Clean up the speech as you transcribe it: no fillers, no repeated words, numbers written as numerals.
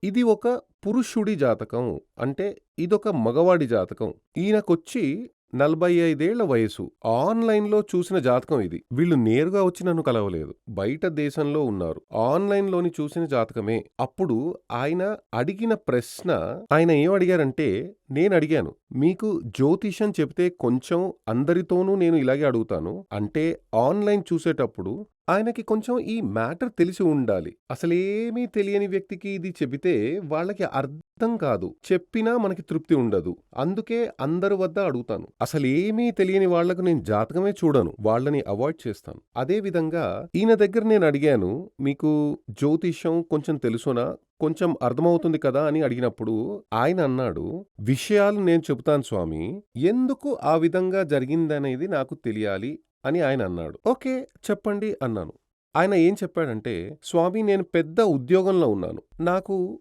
ఇది ఒక పురుషుడి జాతకం. అంటే ఇదొక మగవాడి జాతకం. ఈయనకొచ్చి 45 ఏళ్ల వయసు. ఆన్‌లైన్‌లో చూసిన జాతకం ఇది. వీళ్ళు నేరుగా వచ్చి నన్ను కలవలేదు. బయట దేశంలో ఉన్నారు. ఆన్‌లైన్‌లోని చూసిన జాతకమే. అప్పుడు ఆయన అడిగిన ప్రశ్న ఆయన ఏం అడిగారంటే, నేనడిగాను, "మీకు జ్యోతిష్యం చెబితే కొంచెం అందరితోనూ నేను ఇలాగే అడుగుతాను. అంటే ఆన్‌లైన్ చూసేటప్పుడు ఆయనకి కొంచెం ఈ మ్యాటర్ తెలిసి ఉండాలి. అసలేమీ తెలియని వ్యక్తికి ఇది చెబితే వాళ్ళకి అర్థం కాదు. చెప్పినా మనకి తృప్తి ఉండదు. అందుకే అందరి వద్ద అడుగుతాను. అసలేమీ తెలియని వాళ్ళకు నేను జాతకమే చూడను. వాళ్ళని అవాయిడ్ చేస్తాను. అదే విధంగా ఈయన దగ్గర నేను అడిగాను, "మీకు జ్యోతిష్యం కొంచెం తెలుసునా? కొంచెం అర్థమవుతుంది కదా" అని అడిగినప్పుడు ఆయన అన్నాడు, "విషయాలు నేను చెబుతాను స్వామీ. ఎందుకు ఆ విధంగా జరిగిందనేది నాకు తెలియాలి" అని ఆయన అన్నాడు. ఓకే. చెప్పండి అన్నాను. ఆయన ఏం చెప్పాడంటే, "స్వామీ నేను పెద్ద ఉద్యోగంలో ఉన్నాను. నాకు